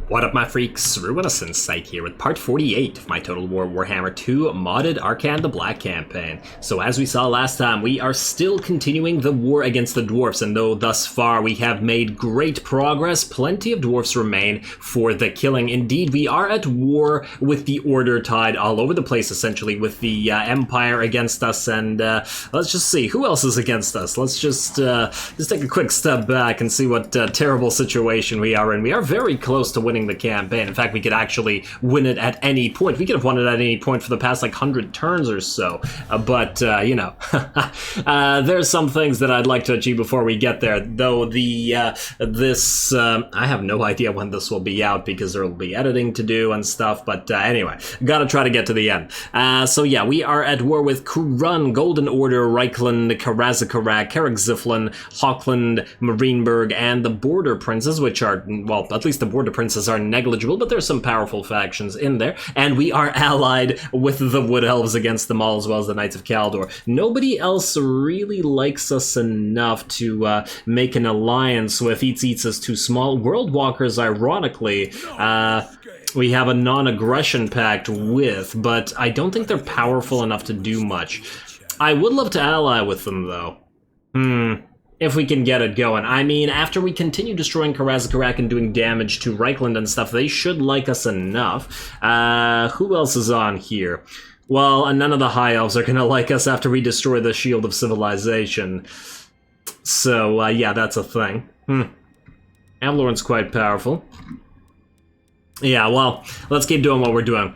What up, my freaks? RuinousInsight here with part 48 of my Total Warhammer II modded Arkhan the Black campaign. So as we saw last time, we are still continuing the war against the dwarfs, and though thus far we have made great progress, plenty of dwarfs remain for the killing. Indeed, we are at war with the Order tide all over the place, essentially, with the Empire against us, and let's just see, who else is against us? Let's just take a quick step back and see what terrible situation we are in. We are very close to winning the campaign. In fact, we could actually win it at any point. We could have won it at any point for the past like 100 turns or so, but you know, there's some things that I'd like to achieve before we get there, though I have no idea when this will be out because there will be editing to do and stuff, but anyway, gotta try to get to the end. So yeah, we are at war with Kurun, Golden Order, Reichland, Karazakarak, Karakziflin, Hawkland, Marienburg, and the Border Princes, which are, well, at least the Border Princes are negligible, but there's some powerful factions in there, and we are allied with the Wood Elves against them all, as well as the Knights of Kaldor. Nobody else really likes us enough to make an alliance with. Eats is too small. World Walkers, ironically, we have a non-aggression pact with, but I don't think they're powerful enough to do much. I would love to ally with them, though. If we can get it going. I mean, after we continue destroying Karazakarak and doing damage to Reichland and stuff, they should like us enough. Who else is on here? Well, none of the High Elves are gonna like us after we destroy the Shield of Civilization. So, yeah, that's a thing. Avaloran's quite powerful. Yeah, well, let's keep doing what we're doing.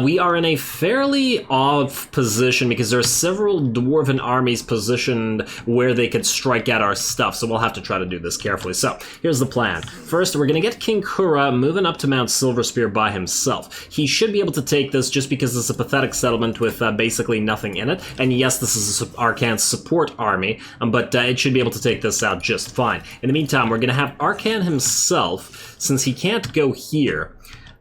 We are in a fairly off position because there are several dwarven armies positioned where they could strike at our stuff, so we'll have to try to do this carefully. So, here's the plan. First, we're going to get King Kura moving up to Mount Silverspear by himself. He should be able to take this just because it's a pathetic settlement with basically nothing in it. And yes, this is Arkhan's support army, but it should be able to take this out just fine. In the meantime, we're going to have Arkhan himself, since he can't go here.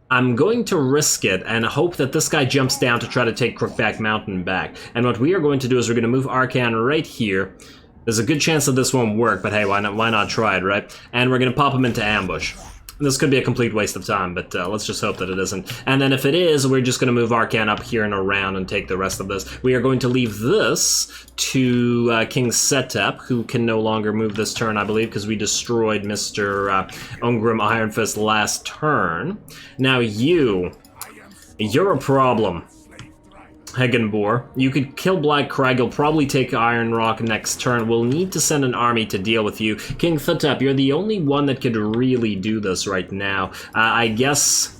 I'm going to risk it and hope that this guy jumps down to try to take Crookback Mountain back. And what we are going to do is we're going to move Arkhan right here. There's a good chance that this won't work, but hey, why not try it, right? And we're going to pop him into ambush. This could be a complete waste of time, but let's just hope that it isn't. And then if it is, we're just going to move Arkhan up here and around and take the rest of this. We are going to leave this to King Setep, who can no longer move this turn, I believe, because we destroyed Mr. Ungrim Ironfist last turn. Now you're a problem. Hegenbor. You could kill Black Crag, you'll probably take Iron Rock next turn. We'll need to send an army to deal with you. King Thutep, you're the only one that could really do this right now. I guess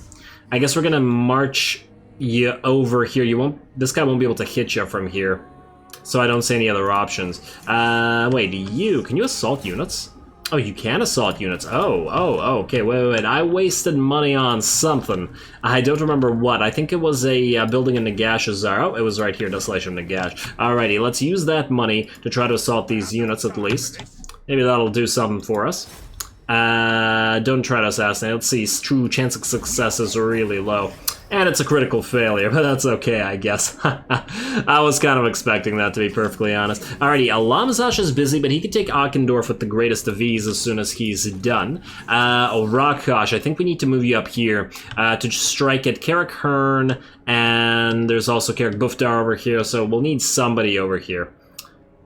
we're gonna march you over here. This guy won't be able to hit you from here. So I don't see any other options. Wait, can you assault units? Oh, you can assault units. Oh, okay, wait. I wasted money on something. I don't remember what. I think it was a building in Nagash. Oh, it was right here, Desolation of Nagash. Alrighty, let's use that money to try to assault these units at least. Maybe that'll do something for us. Don't try to assassinate. Let's see, true chance of success is really low. And it's a critical failure, but that's okay, I guess. I was kind of expecting that, to be perfectly honest. Alrighty, Alamzash is busy, but he can take Akendorf with the greatest of ease as soon as he's done. Rakash, I think we need to move you up here to strike at Karak Hearn, and there's also Karak Bufdar over here, so we'll need somebody over here.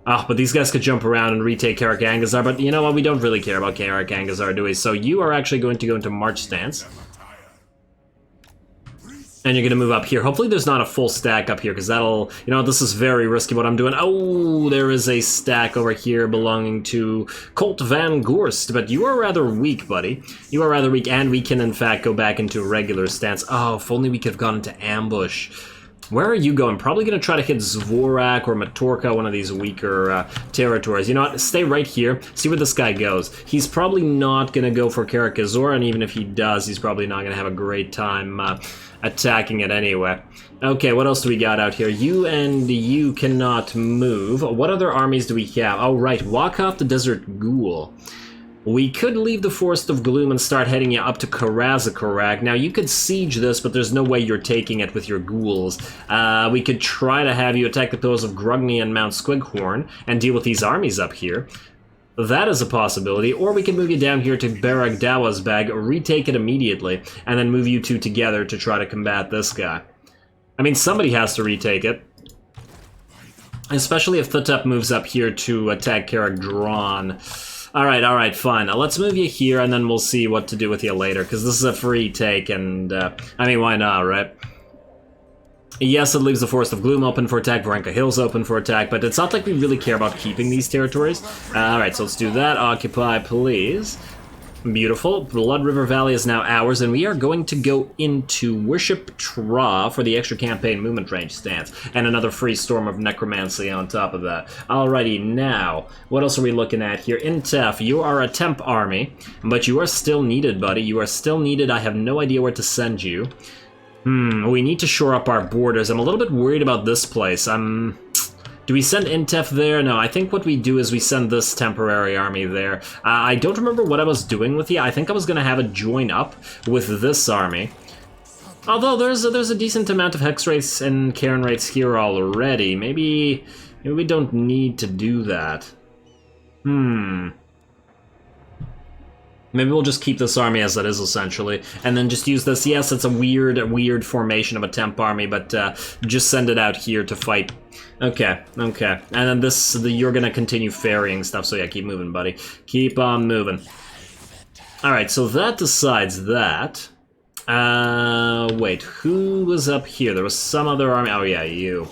But these guys could jump around and retake Karak Angazar, but you know what, we don't really care about Karak Angazar, do we? So you are actually going to go into March stance. And you're going to move up here. Hopefully there's not a full stack up here, because that'll... You know, this is very risky what I'm doing. Oh, there is a stack over here belonging to Colt Van Gorst, but you are rather weak, buddy. You are rather weak, and we can, in fact, go back into a regular stance. Oh, if only we could have gone into ambush. Where are you going? Probably going to try to hit Zvorak or Matorka, one of these weaker territories. You know what? Stay right here. See where this guy goes. He's probably not going to go for Karak Azor, and even if he does, he's probably not going to have a great time attacking it anyway. Okay, what else do we got out here? You cannot move. What other armies do we have? Oh, right. Wakaf the Desert Ghoul. We could leave the Forest of Gloom and start heading you up to Karazakarak. Now, you could siege this, but there's no way you're taking it with your ghouls. We could try to have you attack the pillars of Grugny and Mount Squighorn and deal with these armies up here. That is a possibility, or we can move you down here to Barak Dawa's bag, retake it immediately, and then move you two together to try to combat this guy. I mean, somebody has to retake it. Especially if Thutep moves up here to attack Karak Drawn. Alright, fine. Now let's move you here, and then we'll see what to do with you later, because this is a free take, and, I mean, why not, right? Yes, it leaves the Forest of Gloom open for attack, Varenka Hills open for attack, but it's not like we really care about keeping these territories. Alright, so let's do that. Occupy, please. Beautiful. Blood River Valley is now ours, and we are going to go into Worship Tra for the extra campaign movement range stance, and another free Storm of Necromancy on top of that. Alrighty, now, what else are we looking at here? Intef, you are a temp army, but you are still needed, buddy. You are still needed. I have no idea where to send you. We need to shore up our borders. I'm a little bit worried about this place. Do we send Intef there? No, I think what we do is we send this temporary army there. I don't remember what I was doing with you. I think I was going to have it join up with this army. Although there's a decent amount of hex rates and Cairn rates here already. Maybe we don't need to do that. Maybe we'll just keep this army as it is, essentially, and then just use this. Yes, it's a weird formation of a temp army, but just send it out here to fight. Okay. And then you're gonna continue ferrying stuff, so yeah, keep moving, buddy. Keep on moving. Alright, so that decides that. Wait, who was up here? There was some other army. Oh yeah, you.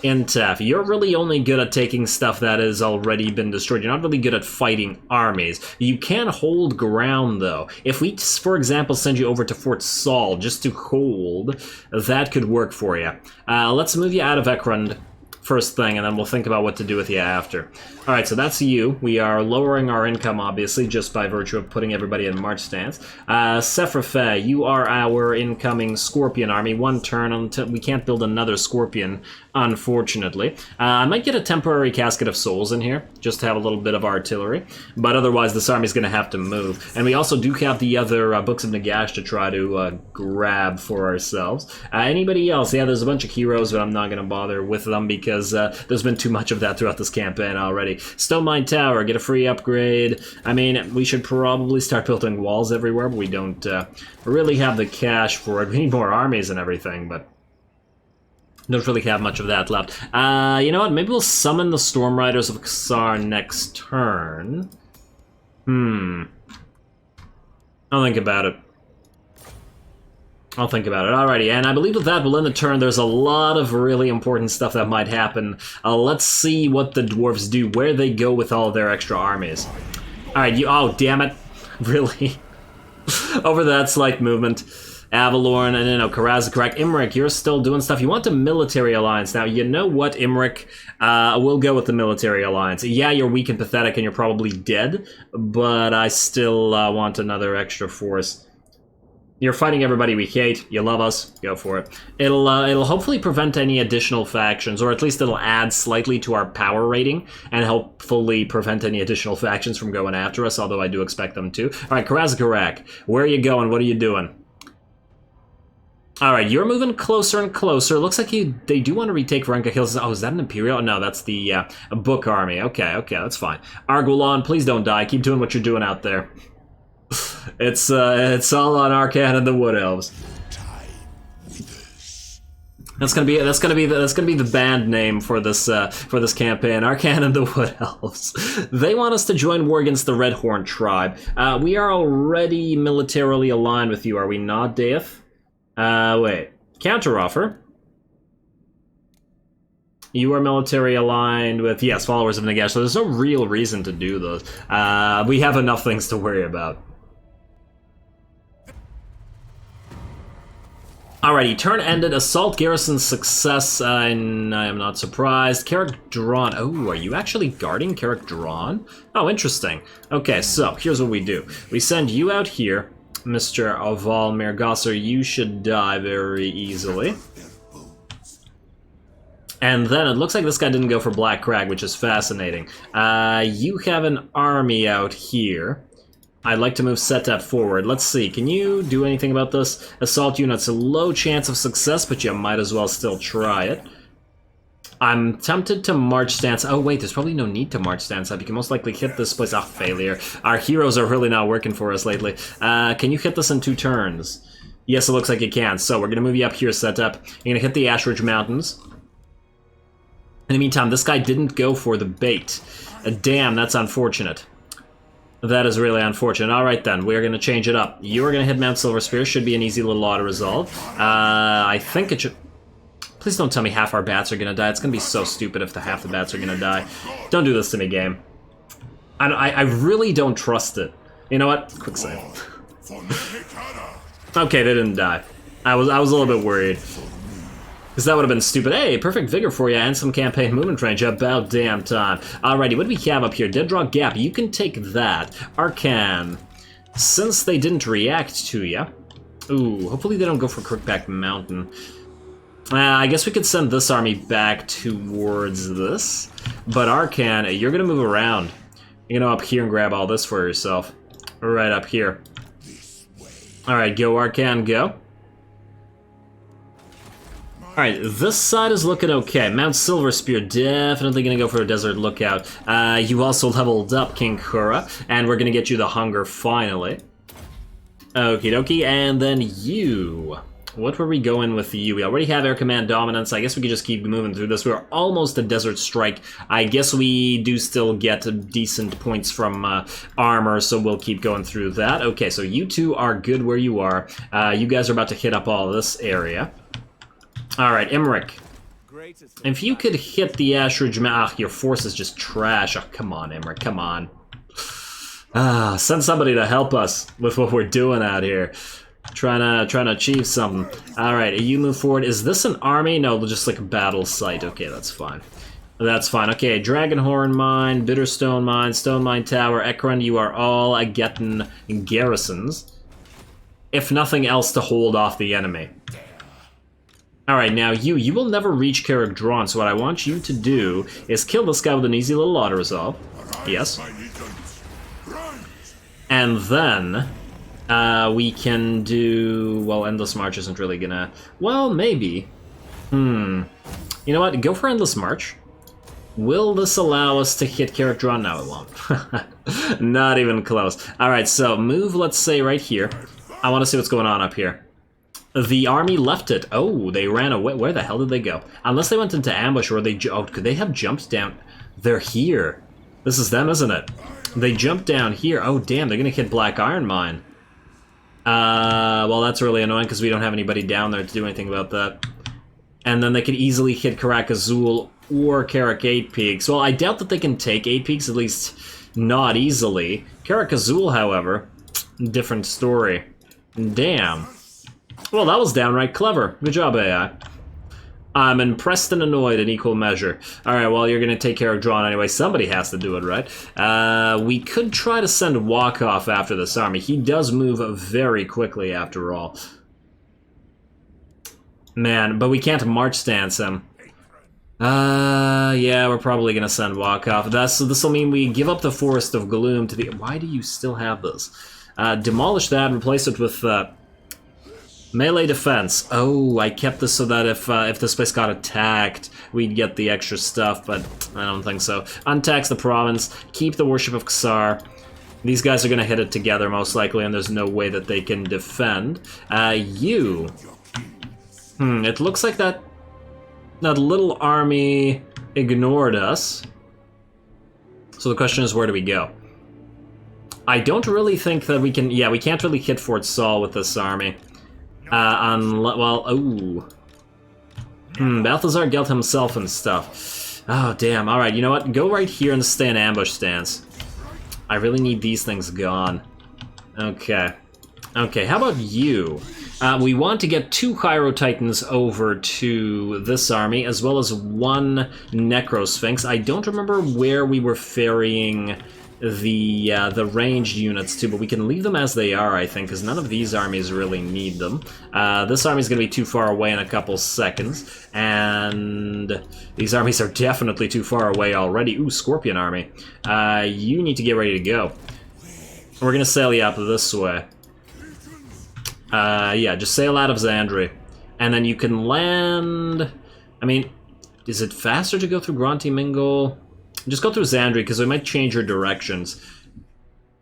Intef, you're really only good at taking stuff that has already been destroyed. You're not really good at fighting armies. You can hold ground, though. If we, for example, send you over to Fort Saul just to hold, that could work for you. Let's move you out of Ekrund first thing, and then we'll think about what to do with you after. Alright, so that's you. We are lowering our income, obviously, just by virtue of putting everybody in march stance. Sephrafeh, you are our incoming Scorpion army. One turn until we can't build another Scorpion, unfortunately. I might get a temporary Casket of Souls in here, just to have a little bit of artillery, but otherwise this army's going to have to move. And we also do have the other Books of Nagash to try to grab for ourselves. Anybody else? Yeah, there's a bunch of heroes, but I'm not going to bother with them because there's been too much of that throughout this campaign already. Stone Mine Tower, get a free upgrade. I mean, we should probably start building walls everywhere, but we don't really have the cash for it. We need more armies and everything, but don't really have much of that left. You know what? Maybe we'll summon the Storm Riders of Xar next turn. I'll think about it. Alrighty, and I believe with that we'll end the turn. There's a lot of really important stuff that might happen. Let's see what the dwarves do, where they go with all their extra armies. Alright, oh, damn it. Really? Over that slight movement. Avalorn, and then Karazakrak. Imrik, you're still doing stuff. You want a military alliance. Now, you know what, Imrik? We'll go with the military alliance. Yeah, you're weak and pathetic and you're probably dead, but I still want another extra force. You're fighting everybody we hate. You love us. Go for it. It'll hopefully prevent any additional factions, or at least it'll add slightly to our power rating, and hopefully prevent any additional factions from going after us, although I do expect them to. Alright, Karazakarak, where are you going? What are you doing? Alright, you're moving closer and closer. Looks like they do want to retake Varenka Hills. Oh, is that an Imperial? No, that's the Book Army. Okay, that's fine. Arguelon, please don't die. Keep doing what you're doing out there. It's all on Arkhan and the Wood Elves. That's gonna be the band name for this campaign. Arkhan and the Wood Elves. They want us to join war against the Redhorn tribe. We are already militarily aligned with you, are we not, Dave? Wait. Counteroffer. You are military aligned with, yes, followers of Nagash, so there's no real reason to do those. We have enough things to worry about. Alrighty, turn ended. Assault garrison success, and I am not surprised. Karak Drawn. Oh, are you actually guarding Karak Drawn? Oh, interesting. Okay, so here's what we do. We send you out here. Mr. Oval Mirgosser, you should die very easily. And then it looks like this guy didn't go for Black Crag, which is fascinating. You have an army out here. I'd like to move Setap forward. Let's see, can you do anything about this? Assault units, a low chance of success, but you might as well still try it. I'm tempted to march stance. Oh wait, there's probably no need to march stance up. You can most likely hit this place. Ah, failure. Our heroes are really not working for us lately. Can you hit this in 2 turns? Yes, it looks like you can. So we're gonna move you up here, set up. You're gonna hit the Ash Ridge Mountains. In the meantime, this guy didn't go for the bait. Damn, that's unfortunate. That is really unfortunate. Alright then, we're gonna change it up. You're gonna hit Mount Silver Spear. Should be an easy little auto-resolve. I think it should... Please don't tell me half our bats are gonna die. It's gonna be so stupid if half the bats are gonna die. Don't do this to me, game. I really don't trust it. You know what? Quick save. Okay, they didn't die. I was a little bit worried. Because that would have been stupid. Hey, perfect vigor for you and some campaign movement range. About damn time. Alrighty, what do we have up here? Dead Draw Gap. You can take that. Arkhan. Since they didn't react to you. Ooh, hopefully they don't go for Crookback Mountain. I guess we could send this army back towards this. But Arkhan, you're going to move around. You're going to up here and grab all this for yourself. Right up here. Alright, go Arkhan, go. Alright, this side is looking okay. Mount Silver Spear, definitely gonna go for a desert lookout. You also leveled up King Kura, and we're gonna get you the hunger finally. Okie dokie, and then you. What were we going with you? We already have Air Command Dominance. I guess we could just keep moving through this. We're almost a Desert Strike. I guess we do still get decent points from armor, so we'll keep going through that. Okay, so you two are good where you are. You guys are about to hit up all this area. Alright, Emmerich. If you could hit the Ash Ridge Mountain... Ah, your force is just trash. Oh, come on, Emmerich, come on. Ah, send somebody to help us with what we're doing out here. Trying to achieve something. Alright, you move forward. Is this an army? No, just like a battle site. Okay, that's fine. That's fine. Okay, Dragonhorn Mine, Bitterstone Mine, Stone Mine Tower, Ekron, you are all getting garrisons. If nothing else to hold off the enemy. Alright, now you will never reach Carrick Drawn, so what I want you to do is kill this guy with an easy little auto-resolve. Yes. And then, we can do... Well, Endless March isn't really gonna... Well, maybe. You know what? Go for Endless March. Will this allow us to hit Carrick Drawn? No, it won't. Not even close. Alright, so move, let's say, right here. I want to see what's going on up here. The army left it. Oh, they ran away. Where the hell did they go? Unless they went into ambush or they... Oh, could they have jumped down? They're here. This is them, isn't it? They jumped down here. Oh, damn, they're gonna hit Black Iron Mine. Well, that's really annoying because we don't have anybody down there to do anything about that. And then they could easily hit Karak Azul or Karak 8 Peaks. Well, I doubt that they can take 8 Peaks, at least not easily. Karak Azul, however, different story. Damn. Well, that was downright clever. Good job, AI. I'm impressed and annoyed in equal measure. Alright, well, you're gonna take care of Drawn anyway. Somebody has to do it, right? We could try to send Walkoff after this army. He does move very quickly, after all. Man, but we can't march stance him. Yeah, we're probably gonna send Walkoff. This'll mean we give up the Forest of Gloom to the... Why do you still have this? Demolish that, replace it with, melee defense. Oh, I kept this so that if this place got attacked, we'd get the extra stuff, but I don't think so. Untax the province, keep the Worship of Ksar. These guys are gonna hit it together, most likely, and there's no way that they can defend. You... it looks like that little army ignored us. So the question is, where do we go? I don't really think that we can... Yeah, we can't really hit Fort Saul with this army. Well, ooh. Balthazar Gelt himself and stuff. Oh, damn. Alright, you know what? Go right here and stay in ambush stance. I really need these things gone. Okay. Okay, how about you? We want to get 2 Hyro Titans over to this army, as well as 1 Necrosphinx. I don't remember where we were ferrying the ranged units to, but we can leave them as they are, I think, because none of these armies really need them. This army's going to be too far away in a couple seconds, and these armies are definitely too far away already. Ooh, Scorpion army. You need to get ready to go. We're going to sail you up this way. Yeah, just sail out of Zandri, and then you can land... I mean, Is it faster to go through Granty Mingle? Just go through Xandri, because we might change your directions.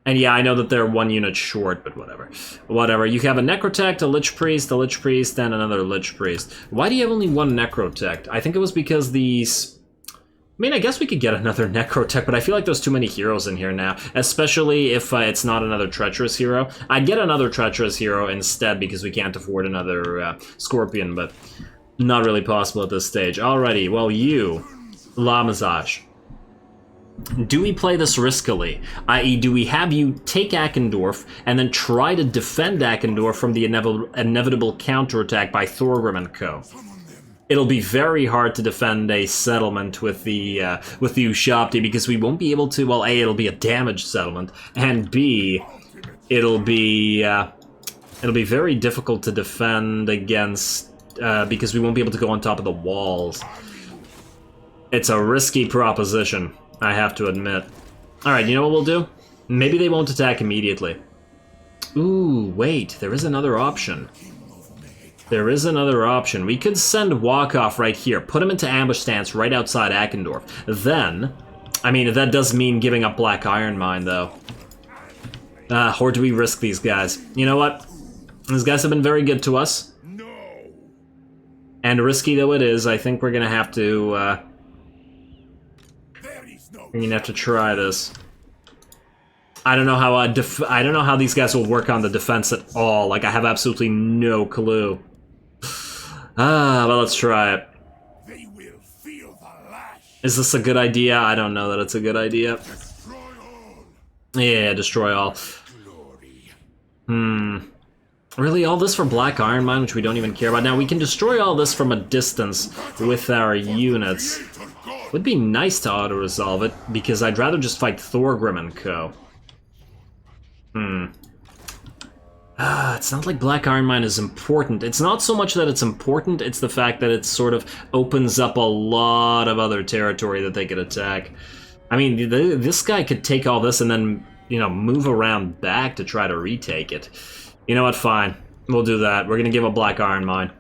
And yeah, I know that they're 1 unit short, but whatever. Whatever. You have a Necrotect, a Lich Priest, and another Lich Priest. Why do you have only 1 Necrotect? I think it was because these... I mean, I guess we could get another Necrotech, but I feel like there's too many heroes in here now, especially if it's not another Treacherous hero. I'd get another Treacherous hero instead because we can't afford another Scorpion, but not really possible at this stage. Alrighty, well, you, Lamazage. Do we play this riskily? I.e., do we have you take Akendorf and then try to defend Akendorf from the inevitable counterattack by Thorgrim and co.? It'll be very hard to defend a settlement with the Ushabti because we won't be able to. Well, A, it'll be a damaged settlement, and B, it'll be very difficult to defend against because we won't be able to go on top of the walls. It's a risky proposition, I have to admit. Alright, you know what we'll do? Maybe they won't attack immediately. Ooh, wait, there is another option. There is another option. We could send Walkoff right here, put him into ambush stance right outside Akendorf. Then, I mean, that does mean giving up Black Iron Mine, though. Or do we risk these guys? You know what? These guys have been very good to us. And risky though it is, I think we're gonna have to, we're gonna have to try this. I don't know how I don't know how these guys will work on the defense at all. Like, I have absolutely no clue. Well, let's try it. They will feel the lash. Is this a good idea? I don't know that it's a good idea. Destroy all. Yeah, destroy all. Glory. Really, all this for Black Iron Mine, which we don't even care about. Now, we can destroy all this from a distance with our units. Would be nice to auto-resolve it, because I'd rather just fight Thorgrim and co. It's not like Black Iron Mine is important. It's not so much that it's important, it's the fact that it sort of opens up a lot of other territory that they could attack. I mean, this guy could take all this and then, you know, move around back to try to retake it. You know what, fine. We'll do that. We're gonna give up Black Iron Mine.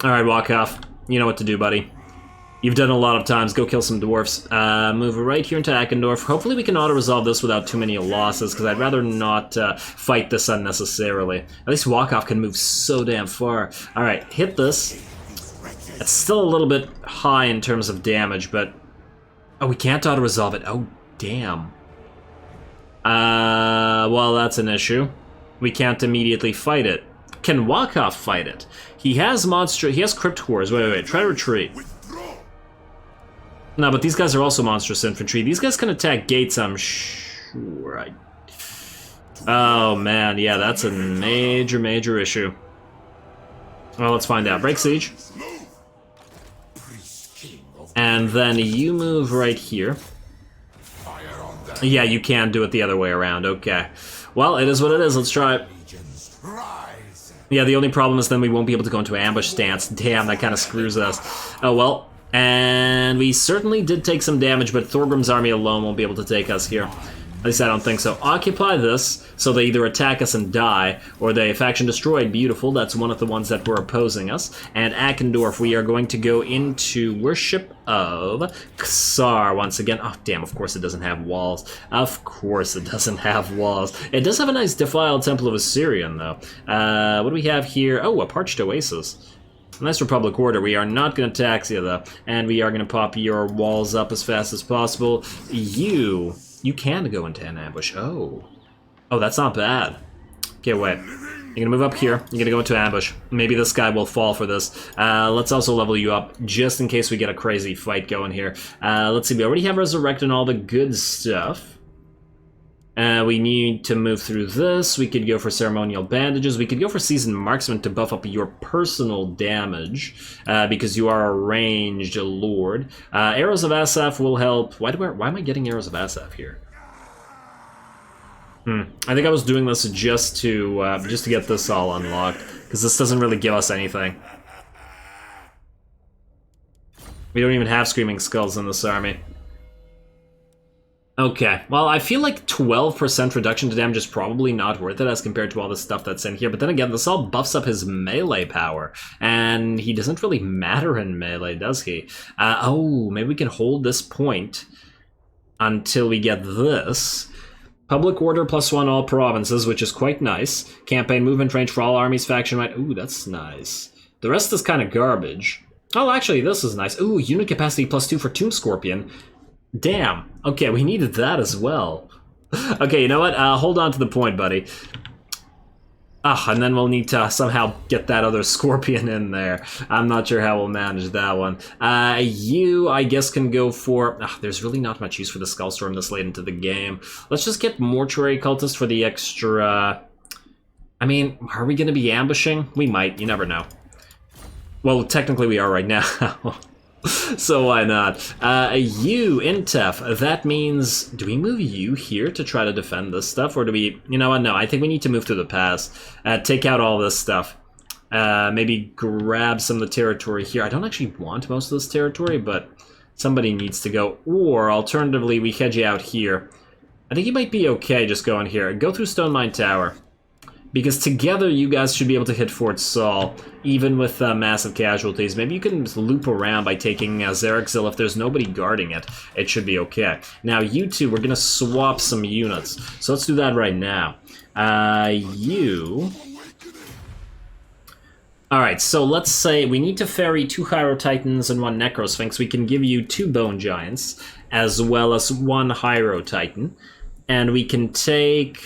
Alright, Walkoff. You know what to do, buddy. You've done it a lot of times. Go kill some dwarfs. Move right here into Akendorf. Hopefully we can auto-resolve this without too many losses, because I'd rather not fight this unnecessarily. At least Walkoff can move so damn far. Alright, hit this. It's still a little bit high in terms of damage, but... Oh, we can't auto-resolve it. Oh, damn. Well, that's an issue. We can't immediately fight it. Can Walkoff fight it? He has He has Crypt Whores. Wait. Try to retreat. No, but these guys are also monstrous infantry. These guys can attack gates, I'm sure. Oh, man. Yeah, that's a major issue. Well, let's find out. Break siege. And then you move right here. Yeah, you can do it the other way around. Okay. Well, it is what it is. Let's try it. Yeah, the only problem is then we won't be able to go into ambush stance. Damn, that kind of screws us. Oh, well. And we certainly did take some damage, but Thorgrim's army alone won't be able to take us here. At least I don't think so. Occupy this, so they either attack us and die, or they faction destroyed. Beautiful, that's one of the ones that were opposing us. And Akendorf, we are going to go into Worship of Xar once again. Oh, damn, of course it doesn't have walls. Of course it doesn't have walls. It does have a nice defiled Temple of Assyrian, though. What do we have here? Oh, a Parched Oasis. Nice Republic Order. We are not going to tax you, though. And we are going to pop your walls up as fast as possible. You can go into an ambush. Oh, that's not bad. Okay, wait. You're going to move up here. You're going to go into ambush. Maybe this guy will fall for this. Let's also level you up, just in case we get a crazy fight going here. Let's see. We already have Resurrect and all the good stuff. We need to move through this. We could go for Ceremonial Bandages. We could go for Seasoned Marksman to buff up your personal damage, because you are a ranged lord. Arrows of Asaph will help. Why am I getting Arrows of Asaph here? I think I was doing this just to get this all unlocked, because this doesn't really give us anything. We don't even have Screaming Skulls in this army. Okay, well, I feel like 12% reduction to damage is probably not worth it as compared to all the stuff that's in here. But then again, this all buffs up his melee power. And he doesn't really matter in melee, does he? Oh, maybe we can hold this point until we get this. Public order +1 all provinces, which is quite nice. Campaign movement range for all armies, faction right. Ooh, that's nice. The rest is kind of garbage. Oh, actually, this is nice. Ooh, unit capacity +2 for Tomb Scorpion. Damn. Okay, we needed that as well. Okay, you know what? Hold on to the point, buddy. And then we'll need to somehow get that other Scorpion in there. I'm not sure how we'll manage that one. You, I guess, can go for... there's really not much use for the Skullstorm this late into the game. Let's just get Mortuary Cultist for the extra... I mean, are we going to be ambushing? We might. You never know. Well, technically we are right now. So why not? You, Intef, that means... Do we move you here to try to defend this stuff? Or do we... You know what? No, I think we need to move to the pass. Take out all this stuff. Maybe grab some of the territory here. I don't actually want most of this territory, but somebody needs to go. Or, alternatively, we hedge you out here. I think you might be okay just going here. Go through Stone Mine Tower. Because together you guys should be able to hit Fort Saul, even with massive casualties. Maybe you can loop around by taking Zarexil if there's nobody guarding it. It should be okay. Now, you two, we're going to swap some units. So let's do that right now. You... Alright, so let's say we need to ferry 2 Hyro Titans and 1 Necrosphinx. We can give you 2 Bone Giants, as well as 1 Hyro Titan. And we can take...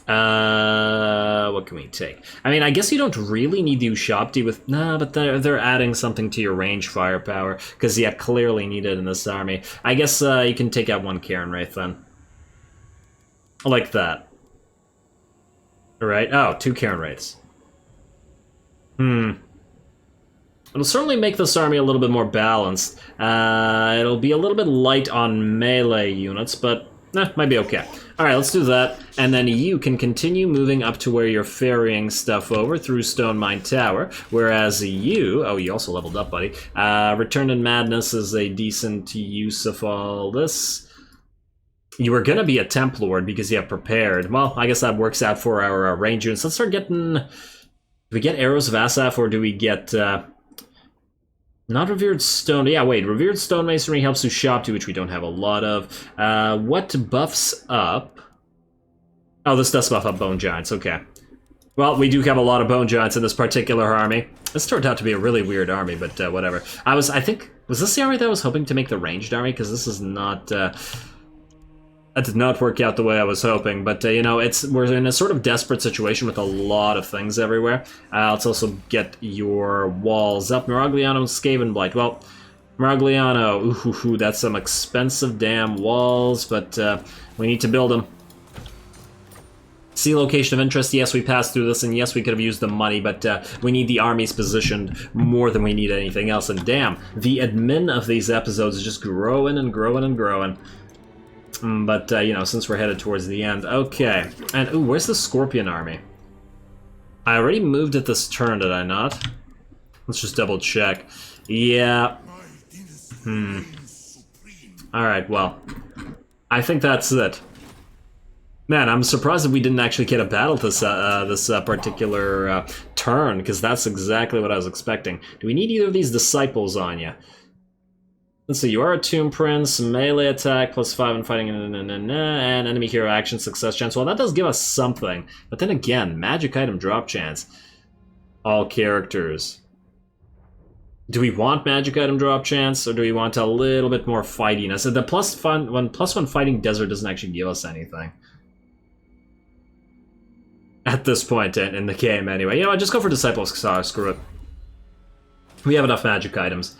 what can we take? I mean, I guess you don't really need to use Shopti with... Nah, but they're adding something to your range firepower. Because, yeah, clearly needed in this army. I guess you can take out 1 Karen Wraith then. Like that. Alright, oh, 2 Karen Wraiths. It'll certainly make this army a little bit more balanced. It'll be a little bit light on melee units, but... might be okay. Alright, let's do that. And then you can continue moving up to where you're ferrying stuff over through Stone Mine Tower. Whereas you... Oh, you also leveled up, buddy. Return in Madness is a decent use of all this. You were going to be a Temp Lord because you have prepared. Well, I guess that works out for our range units. Let's start getting... Do we get Arrows of Asaph or do we get... Not Revered Stone... Yeah, wait. Revered Stone Masonry helps with Shopti, which we don't have a lot of. What buffs up... Oh, this does buff up Bone Giants. Okay. Well, we do have a lot of Bone Giants in this particular army. This turned out to be a really weird army, but whatever. I think... Was this the army that I was hoping to make the ranged army? Because this is not... That did not work out the way I was hoping, but, you know, we're in a sort of desperate situation with a lot of things everywhere. Let's also get your walls up. Miragliano and Skaven Blight. Well, Miragliano, ooh, that's some expensive damn walls, but we need to build them. See location of interest, yes, we passed through this, and yes, we could have used the money, but we need the armies positioned more than we need anything else, and damn, the admin of these episodes is just growing and growing and growing. But, you know, since we're headed towards the end. Okay. And, ooh, where's the Scorpion army? I already moved it this turn, did I not? Let's just double check. Yeah. Alright, well. I think that's it. Man, I'm surprised that we didn't actually get a battle this particular turn, because that's exactly what I was expecting. Do we need either of these disciples on you? Let's see, you are a Tomb Prince, melee attack, +5 in fighting, and enemy hero action success chance. Well, that does give us something. But then again, magic item drop chance. All characters. Do we want magic item drop chance, or do we want a little bit more fightiness? The +1 fighting desert doesn't actually give us anything. At this point in the game, anyway. You know what, just go for Disciples, screw it. We have enough magic items.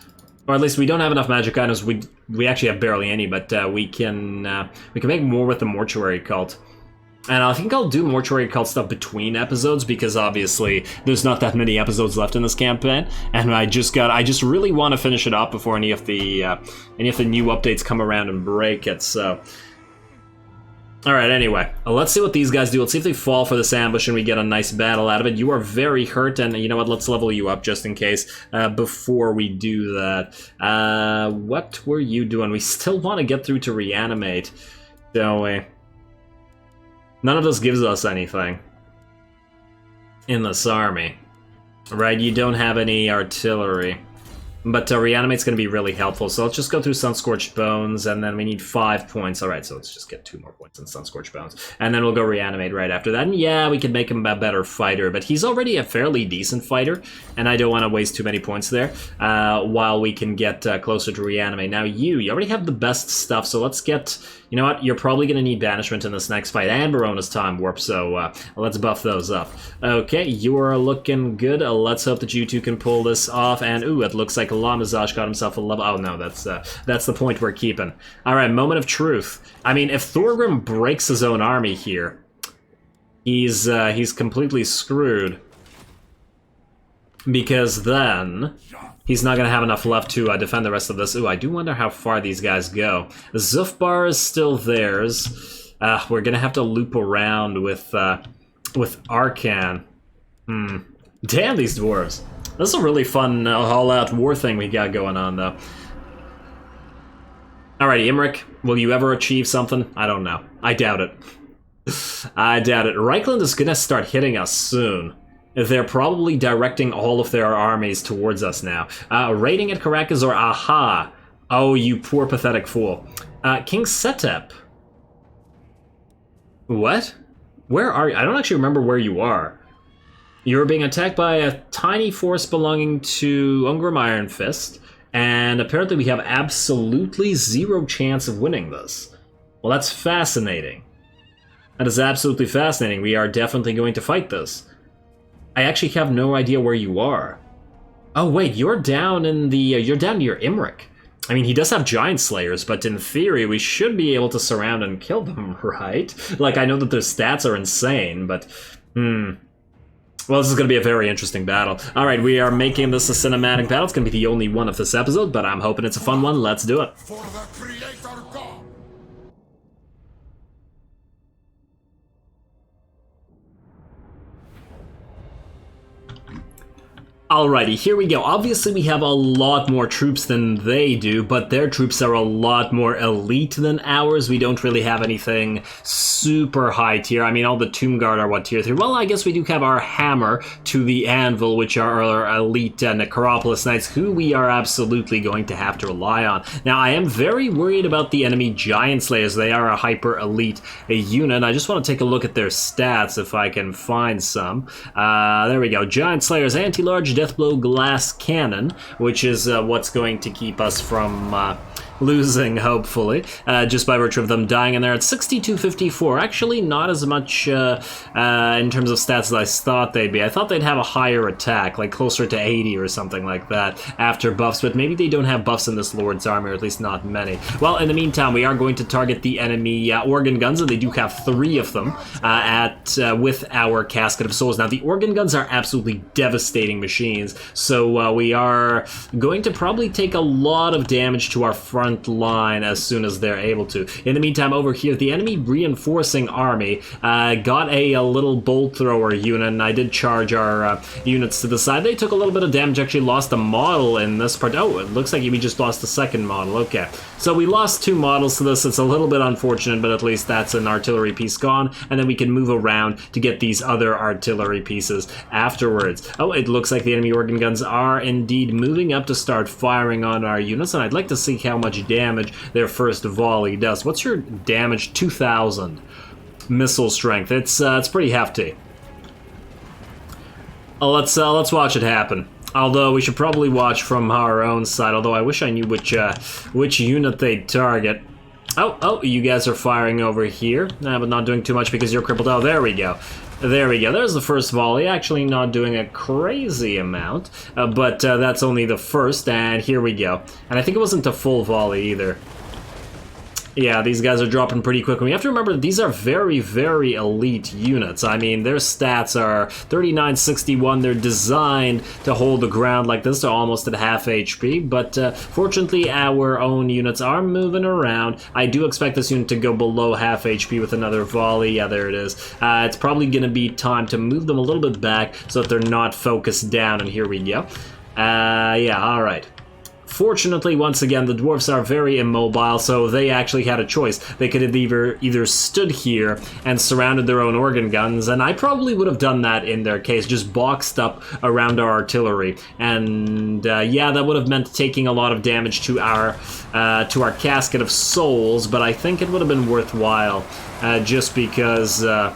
Or at least we don't have enough magic items. We actually have barely any, but we can make more with the Mortuary Cult. And I think I'll do Mortuary Cult stuff between episodes because obviously there's not that many episodes left in this campaign, and I just really want to finish it up before any of the new updates come around and break it. So Alright, anyway, let's see what these guys do. Let's see if they fall for this ambush and we get a nice battle out of it. You are very hurt, and you know what, let's level you up just in case before we do that. What were you doing? We still want to get through to reanimate, don't we? None of this gives us anything in this army. Right, you don't have any artillery. But reanimate's going to be really helpful, so let's just go through Sunscorched Bones, and then we need 5 points. Alright, so let's just get 2 more points in Sunscorched Bones. And then we'll go reanimate right after that. And yeah, we could make him a better fighter, but he's already a fairly decent fighter, and I don't want to waste too many points there, while we can get closer to reanimate. Now you already have the best stuff, so let's get... You know what, you're probably going to need Banishment in this next fight, and Barona's Time Warp, so let's buff those up. Okay, you are looking good. Let's hope that you two can pull this off, and ooh, it looks like Lamazash got himself a level. Oh no, that's the point we're keeping. Alright, moment of truth. I mean, if Thorgrim breaks his own army here, he's completely screwed. Because then... he's not going to have enough left to defend the rest of this. Ooh, I do wonder how far these guys go. Zufbar is still theirs. We're going to have to loop around with Arkhan. Damn, these dwarves. This is a really fun all-out war thing we got going on, though. Alrighty, Imric, will you ever achieve something? I don't know. I doubt it. I doubt it. Reichland is going to start hitting us soon. They're probably directing all of their armies towards us now. Raiding at Caracas or Aha? Oh, you poor pathetic fool. King Setep. What? Where are you? I don't actually remember where you are. You're being attacked by a tiny force belonging to Ungrim Iron Fist, and apparently we have absolutely zero chance of winning this. Well, that's fascinating. That is absolutely fascinating. We are definitely going to fight this. I actually have no idea where you are. Oh wait, you're down in the you're down near Imric. I mean, he does have giant slayers, but in theory we should be able to surround and kill them, right? Like, I know that their stats are insane, but well, this is going to be a very interesting battle. All right, we are making this a cinematic battle. It's going to be the only one of this episode, but I'm hoping it's a fun one. Let's do it. For the Creator God. Alrighty, here we go. Obviously, we have a lot more troops than they do, but their troops are a lot more elite than ours. We don't really have anything super high tier. I mean, all the Tomb Guard are, what, tier 3? Well, I guess we do have our Hammer to the Anvil, which are our elite Necropolis Knights, who we are absolutely going to have to rely on. Now, I am very worried about the enemy Giant Slayers. They are a hyper-elite unit. I just want to take a look at their stats, if I can find some. There we go. Giant Slayers, anti-large, Deathblow Glass Cannon, which is what's going to keep us from losing, hopefully, just by virtue of them dying in there at 6254. Actually, not as much in terms of stats as I thought they'd be. I thought they'd have a higher attack, like closer to 80 or something like that, after buffs, but maybe they don't have buffs in this Lord's army, or at least not many. Well, in the meantime, we are going to target the enemy organ guns, and they do have 3 of them with our Casket of Souls. Now, the organ guns are absolutely devastating machines, so we are going to probably take a lot of damage to our front line as soon as they're able to. In the meantime, over here, the enemy reinforcing army got a little bolt thrower unit, and I did charge our units to the side. They took a little bit of damage, actually lost a model in this part. Oh, it looks like we just lost the second model. Okay, so we lost 2 models to this. It's a little bit unfortunate, but at least that's an artillery piece gone, and then we can move around to get these other artillery pieces afterwards. Oh, it looks like the enemy organ guns are indeed moving up to start firing on our units, and I'd like to see how much damage their first volley does. What's your damage? 2,000 missile strength. It's pretty hefty. Let's watch it happen. Although we should probably watch from our own side. Although I wish I knew which unit they'd target. Oh, you guys are firing over here, but not doing too much because you're crippled. Oh, there we go. There we go. There's the first volley. Actually not doing a crazy amount, but that's only the first, and here we go. And I think it wasn't a full volley either. Yeah, these guys are dropping pretty quickly. We have to remember that these are very, very elite units. I mean, their stats are 3961. They're designed to hold the ground like this. They're almost at half HP, but fortunately our own units are moving around. I do expect this unit to go below half HP with another volley. Yeah, there it is. It's probably going to be time to move them a little bit back so that they're not focused down, and here we go. Yeah, alright. Fortunately, once again, the dwarfs are very immobile, so they actually had a choice. They could have either stood here and surrounded their own organ guns, and I probably would have done that in their case, just boxed up around our artillery. And yeah, that would have meant taking a lot of damage to our casket of souls, but I think it would have been worthwhile, just because our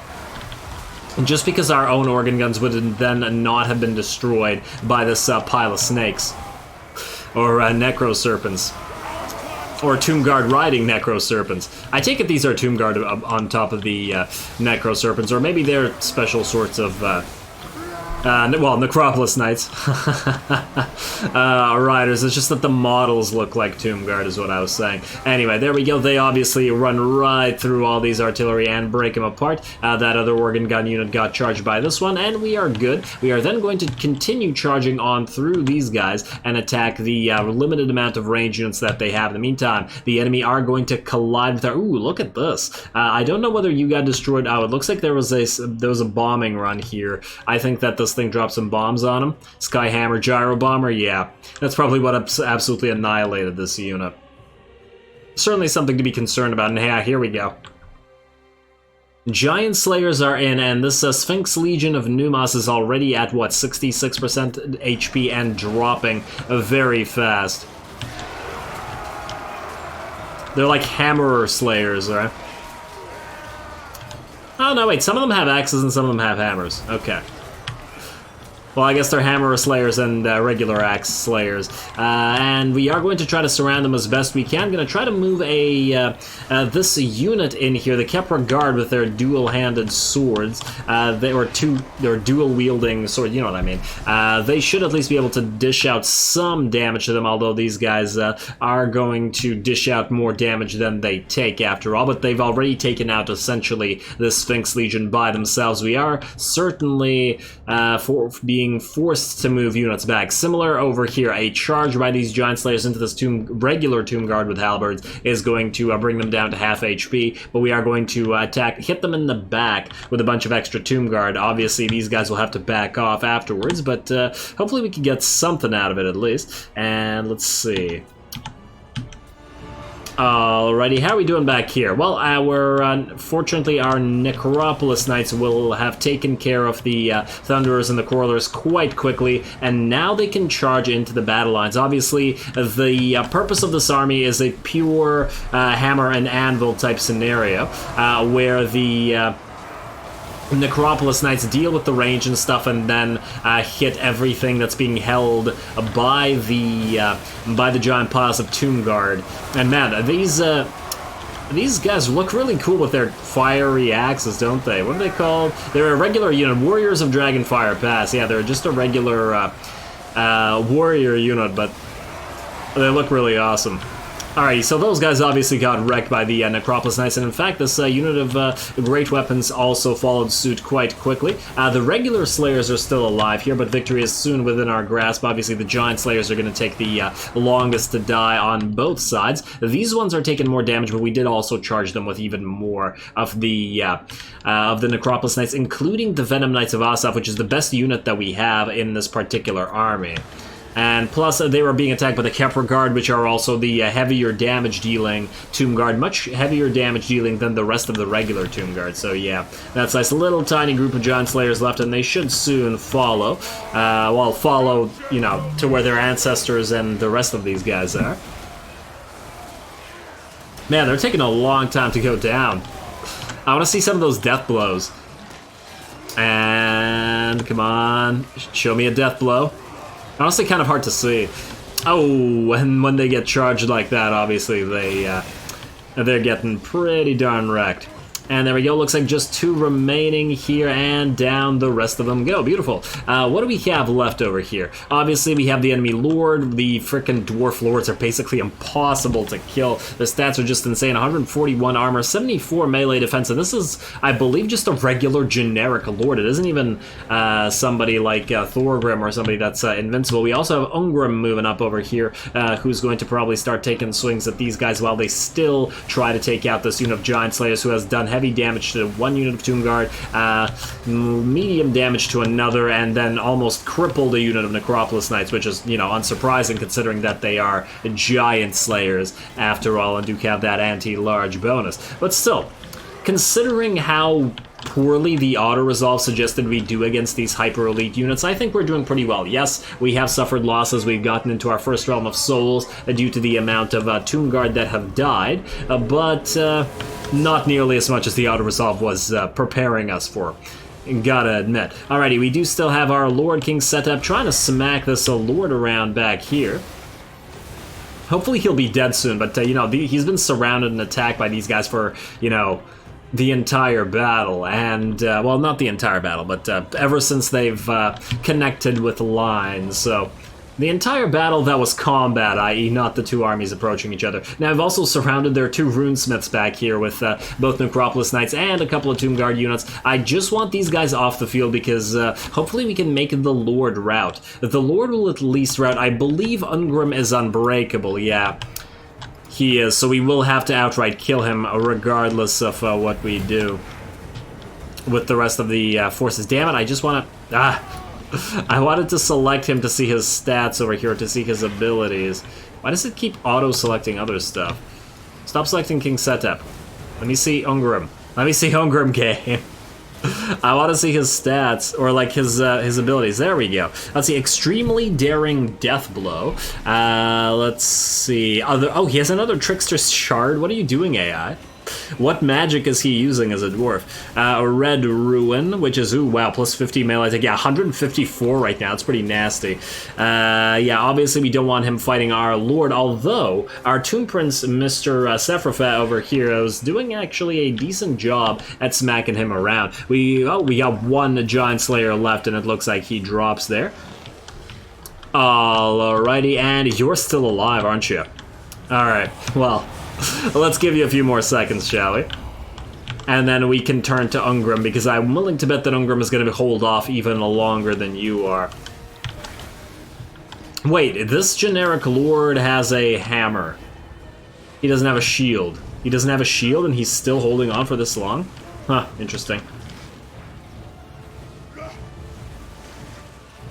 own organ guns would then not have been destroyed by this pile of snakes. Or necro serpents. Or Tomb Guard riding necro serpents. I take it these are Tomb Guard on top of the necro serpents, or maybe they're special sorts of well, Necropolis Knights. Riders. It's just that the models look like Tomb Guard is what I was saying. Anyway, there we go. They obviously run right through all these artillery and break them apart. That other organ gun unit got charged by this one, and we are good. We are then going to continue charging on through these guys and attack the limited amount of range units that they have. In the meantime, the enemy are going to collide with our... Ooh, look at this. I don't know whether you got destroyed. Oh, it looks like there was a bombing run here. I think that this thing dropped some bombs on him. Skyhammer Gyro Bomber, yeah. That's probably what absolutely annihilated this unit. Certainly something to be concerned about, and yeah, here we go. Giant Slayers are in, and this Sphinx Legion of Numas is already at, what, 66% HP and dropping very fast. They're like Hammerer Slayers, right? Oh, no, wait, some of them have axes and some of them have hammers. Okay. Well, I guess they're Hammerer Slayers and regular Axe Slayers. And we are going to try to surround them as best we can. Going to try to move this unit in here, the Kepra Guard with their dual-handed swords. They're dual-wielding swords, you know what I mean. They should at least be able to dish out some damage to them, although these guys are going to dish out more damage than they take after all. But they've already taken out, essentially, the Sphinx Legion by themselves. We are certainly being forced to move units back. Similar over here, a charge by these Giant Slayers into this regular Tomb Guard with halberds is going to bring them down to half HP, but we are going to hit them in the back with a bunch of extra Tomb Guard. Obviously, these guys will have to back off afterwards, but hopefully we can get something out of it at least. And let's see. Alrighty, how are we doing back here? Well, fortunately, our Necropolis Knights will have taken care of the Thunderers and the Quarrelers quite quickly, and now they can charge into the battle lines. Obviously, the purpose of this army is a pure hammer and anvil type scenario, where the Necropolis Knights deal with the range and stuff, and then hit everything that's being held by the giant piles of Tomb Guard. And man, these guys look really cool with their fiery axes, don't they? What are they called? They're a regular unit, Warriors of Dragonfire Pass. Yeah, they're just a regular warrior unit, but they look really awesome. Alright, so those guys obviously got wrecked by the Necropolis Knights, and in fact, this unit of great weapons also followed suit quite quickly. The regular Slayers are still alive here, but victory is soon within our grasp. Obviously, the Giant Slayers are going to take the longest to die on both sides. These ones are taking more damage, but we did also charge them with even more of the Necropolis Knights, including the Venom Knights of Asaph, which is the best unit that we have in this particular army. And plus, they were being attacked by the Kepra Guard, which are also the heavier damage-dealing Tomb Guard, much heavier damage-dealing than the rest of the regular Tomb Guard. So yeah, that's nice. A little tiny group of Giant Slayers left, and they should soon follow. Follow, you know, to where their ancestors and the rest of these guys are. Man, they're taking a long time to go down. I want to see some of those death blows. And come on, show me a death blow. Honestly, kind of hard to see. Oh, and when they get charged like that, obviously they're getting pretty darn wrecked. And there we go, looks like just 2 remaining here, and down the rest of them go. Beautiful. What do we have left over here? Obviously, we have the enemy lord. The frickin' dwarf lords are basically impossible to kill. The stats are just insane. 141 armor, 74 melee defense, and this is, I believe, just a regular generic lord. It isn't even somebody like Thorgrim or somebody that's invincible. We also have Ungrim moving up over here, who's going to probably start taking swings at these guys while they still try to take out this unit of Giant Slayers, who has done heavy damage to one unit of Tomb Guard, medium damage to another, and then almost crippled a unit of Necropolis Knights, which is, you know, unsurprising considering that they are Giant Slayers after all and do have that anti-large bonus. But still, considering how poorly the auto-resolve suggested we do against these hyper-elite units, I think we're doing pretty well. Yes, we have suffered losses. We've gotten into our first realm of souls due to the amount of Tomb Guard that have died, but not nearly as much as the auto-resolve was preparing us for. Gotta admit. Alrighty, we do still have our Lord King set up, trying to smack this Lord around back here. Hopefully he'll be dead soon, but, you know, he's been surrounded and attacked by these guys for, you know, the entire battle, and, well, not the entire battle, but ever since they've connected with lines, so the entire battle that was combat, i.e. not the 2 armies approaching each other. Now, I've also surrounded their 2 runesmiths back here with both Necropolis Knights and a couple of Tomb Guard units. I just want these guys off the field because hopefully we can make the Lord rout. The Lord will at least rout. I believe Ungrim is unbreakable, yeah. He is, so we will have to outright kill him regardless of what we do with the rest of the forces. Damn it, I just want to... I wanted to select him to see his stats over here, to see his abilities. Why does it keep auto-selecting other stuff? Stop selecting King Setep. Let me see Ungrim. Let me see Ungrim game. I want to see his stats, or like his abilities. There we go. Let's see, extremely daring death blow. Let's see. Oh, he has another trickster's shard. What are you doing, AI? What magic is he using as a dwarf? Red Ruin, which is, ooh, wow, plus 50 melee attack. Yeah, 154 right now. It's pretty nasty. Yeah, obviously we don't want him fighting our lord, although our Tomb Prince, Mr. Sephiroth over here, is doing actually a decent job at smacking him around. We got 1 Giant Slayer left, and it looks like he drops there. Alrighty, and you're still alive, aren't you? Alright, well... let's give you a few more seconds, shall we? And then we can turn to Ungrim, because I'm willing to bet that Ungrim is going to hold off even longer than you are. Wait, this generic lord has a hammer. He doesn't have a shield. He doesn't have a shield and he's still holding on for this long? Huh, interesting.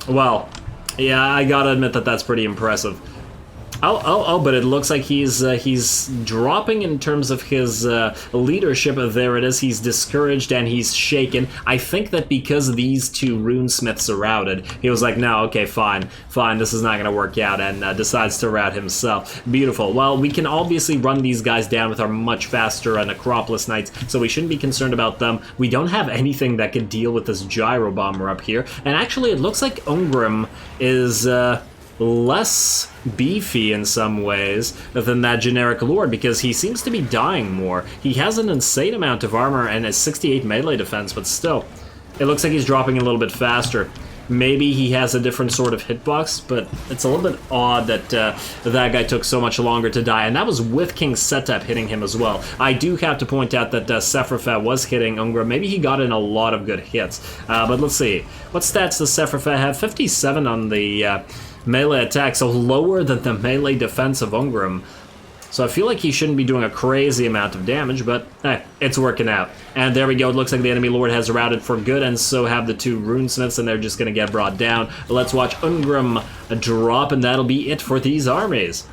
Well, yeah, I gotta admit that that's pretty impressive. Oh, but it looks like he's dropping in terms of his leadership. There it is. He's discouraged and he's shaken. I think that because these 2 runesmiths are routed, he was like, no, okay, fine, this is not going to work out, and decides to rout himself. Beautiful. Well, we can obviously run these guys down with our much faster Necropolis Knights, so we shouldn't be concerned about them. We don't have anything that could deal with this Gyro Bomber up here, and actually it looks like Ungrim is... less beefy in some ways than that generic lord, because he seems to be dying more. He has an insane amount of armor and a 68 melee defense, but still, it looks like he's dropping a little bit faster. Maybe he has a different sort of hitbox, but it's a little bit odd that that guy took so much longer to die, and that was with King Setep hitting him as well. I do have to point out that Sephiroth was hitting Ungrim. Maybe he got in a lot of good hits, but let's see. What stats does Sephiroth have? 57 on the... melee attack, so lower than the melee defense of Ungrim. So I feel like he shouldn't be doing a crazy amount of damage, but hey, it's working out. And there we go, it looks like the enemy lord has routed for good, and so have the 2 runesmiths, and they're just gonna get brought down. Let's watch Ungrim drop, and that'll be it for these armies.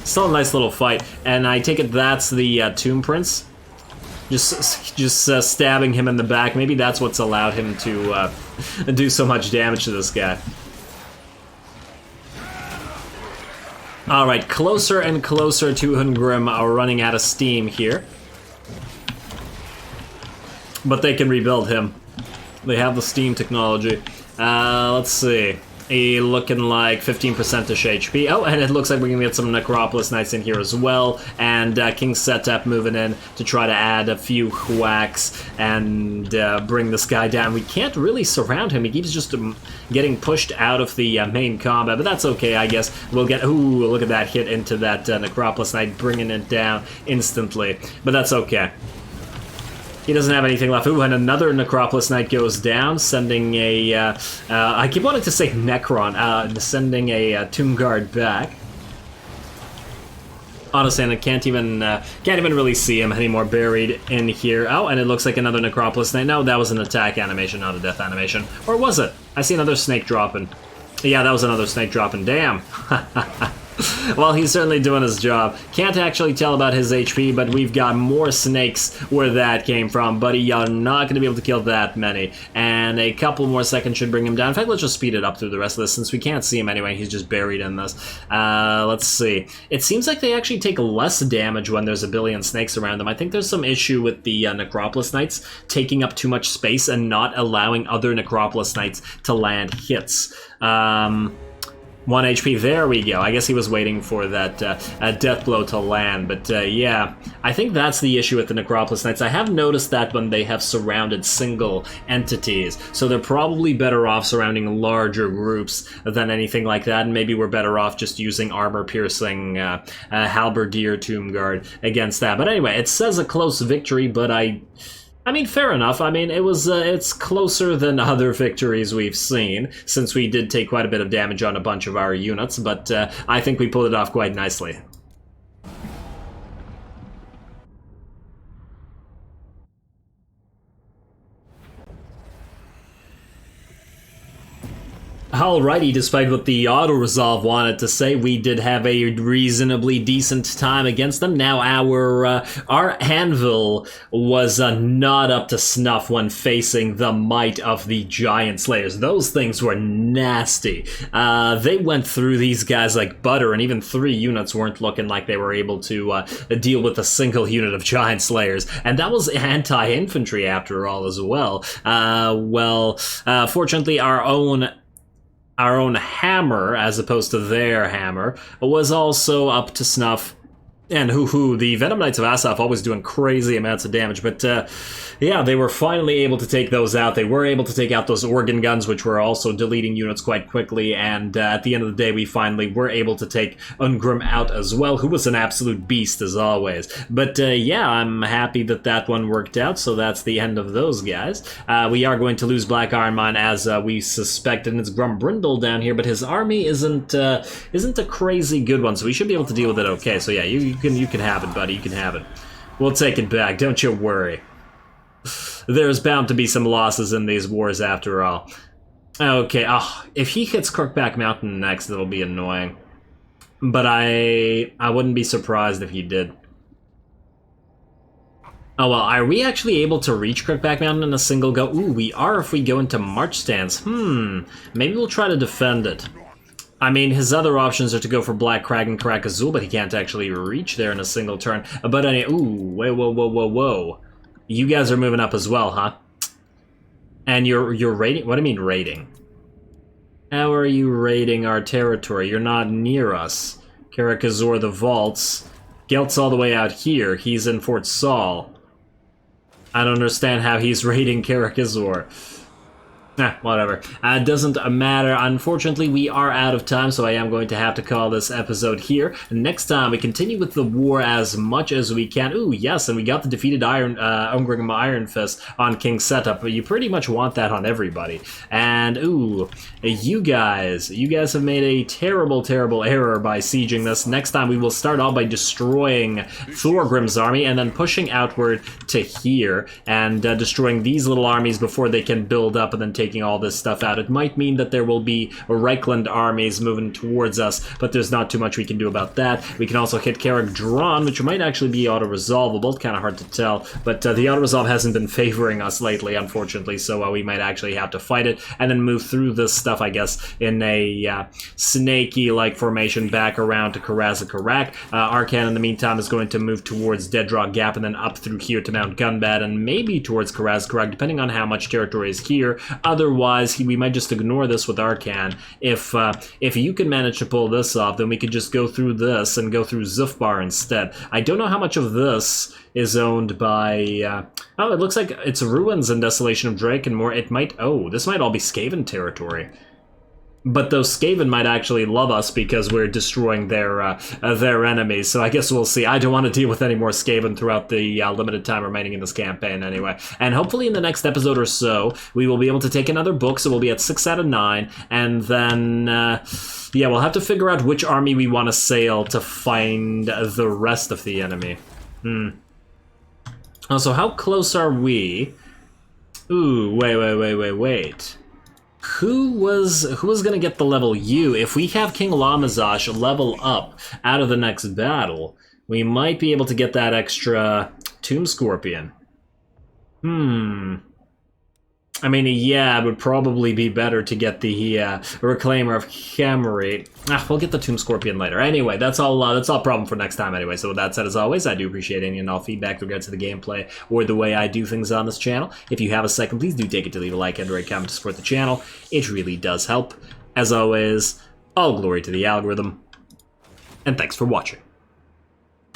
Still a nice little fight, and I take it that's the Tomb Prince. Just stabbing him in the back. Maybe that's what's allowed him to do so much damage to this guy. Alright, closer and closer to Ungrim are running out of steam here. But they can rebuild him. They have the steam technology. Let's see. looking like 15%-ish HP. Oh, and it looks like we're gonna get some Necropolis Knights in here as well, and King Setup moving in to try to add a few whacks and bring this guy down. We can't really surround him. He keeps just getting pushed out of the main combat, but that's okay, I guess. We'll get... Ooh, look at that hit into that Necropolis Knight, bringing it down instantly, but that's okay. He doesn't have anything left. Ooh, and another Necropolis Knight goes down, sending a... I keep wanting to say Necron, sending a Tomb Guard back. Honestly, and I can't even really see him anymore, buried in here. Oh, and it looks like another Necropolis Knight. No, that was an attack animation, not a death animation. Or was it? I see another snake dropping. Yeah, that was another snake dropping. Damn. Well, he's certainly doing his job. Can't actually tell about his HP, but we've got more snakes where that came from. Buddy, you're not going to be able to kill that many. And a couple more seconds should bring him down. In fact, let's just speed it up through the rest of this, since we can't see him anyway. He's just buried in this. Let's see. It seems like they actually take less damage when there's a billion snakes around them. I think there's some issue with the Necropolis Knights taking up too much space and not allowing other Necropolis Knights to land hits. 1 HP, there we go. I guess he was waiting for that death blow to land, but yeah, I think that's the issue with the Necropolis Knights. I have noticed that when they have surrounded single entities, so they're probably better off surrounding larger groups than anything like that, and maybe we're better off just using armor-piercing halberdier Tomb Guard against that. But anyway, it says a close victory, but I mean, fair enough. I mean, it's closer than other victories we've seen, since we did take quite a bit of damage on a bunch of our units, but I think we pulled it off quite nicely. Alrighty, despite what the auto-resolve wanted to say, we did have a reasonably decent time against them. Now, our anvil was not up to snuff when facing the might of the Giant Slayers. Those things were nasty. They went through these guys like butter, and even 3 units weren't looking like they were able to deal with a single unit of Giant Slayers. And that was anti-infantry after all as well. Fortunately, our own hammer, as opposed to their hammer, was also up to snuff. And the Venom Knights of Asaph always doing crazy amounts of damage, but yeah, they were finally able to take those out. They were able to take out those organ guns, which were also deleting units quite quickly, and at the end of the day, we finally were able to take Ungrim out as well, who was an absolute beast as always. But yeah, I'm happy that that one worked out, so that's the end of those guys. We are going to lose Black Iron Mine, as we suspected, and it's Grumbrindle down here, but his army isn't a crazy good one, so we should be able to deal with it okay. So yeah, you can have it, buddy. You can have it. We'll take it back. Don't you worry. There's bound to be some losses in these wars after all. Okay, if he hits Crookback Mountain next, it'll be annoying. But I wouldn't be surprised if he did. Oh well, are we actually able to reach Crookback Mountain in a single go? Ooh, we are if we go into March stance. Maybe we'll try to defend it. I mean, his other options are to go for Black Crag and Karak Azul, but he can't actually reach there in a single turn. But anyway, ooh, whoa. You guys are moving up as well, huh? And you're raiding? What do you mean raiding? How are you raiding our territory? You're not near us. Karak Azul, the vaults. Gelt's all the way out here. He's in Fort Saul. I don't understand how he's raiding Karak Azul. Whatever. It doesn't matter. Unfortunately, we are out of time, so I am going to have to call this episode here. Next time, we continue with the war as much as we can. Ooh, yes, and we got the defeated Ungrim Iron Fist on King's setup, but you pretty much want that on everybody. And, ooh, you guys have made a terrible, terrible error by sieging this. Next time, we will start off by destroying Thorgrim's army, and then pushing outward to here, and destroying these little armies before they can build up, and then taking all this stuff out. It might mean that there will be Reichland armies moving towards us, but there's not too much we can do about that. We can also hit Karak Drawn, which might actually be auto-resolvable. Kind of hard to tell, but the auto-resolve hasn't been favoring us lately, unfortunately, so we might actually have to fight it, and then move through this stuff, I guess, in a snaky-like formation back around to Karak. Arkhan, in the meantime, is going to move towards Deaddraw Gap, and then up through here to Mount Gunbad, and maybe towards Karak, depending on how much territory is here. otherwise, we might just ignore this with Arkhan. If you can manage to pull this off, then we could just go through this and go through Zufbar instead. I don't know how much of this is owned by... oh, it looks like it's Ruins and Desolation of Drake and more. It might... oh, this might all be Skaven territory. But those Skaven might actually love us because we're destroying their enemies, so I guess we'll see. I don't want to deal with any more Skaven throughout the limited time remaining in this campaign anyway. And hopefully in the next episode or so, we will be able to take another book, so we'll be at 6 out of 9, and then, yeah, we'll have to figure out which army we want to sail to find the rest of the enemy. Oh, so how close are we? Ooh, wait. Who was gonna get the level U? If we have King Lamazash level up out of the next battle, we might be able to get that extra Tomb Scorpion. I mean, yeah, it would probably be better to get the Reclaimer of Camery. We'll get the Tomb Scorpion later. Anyway, that's all problem for next time anyway. So with that said, as always, I do appreciate any and all feedback with regards to the gameplay or the way I do things on this channel. If you have a second, please do take it to leave a like and or a comment to support the channel. It really does help. As always, all glory to the algorithm, and thanks for watching.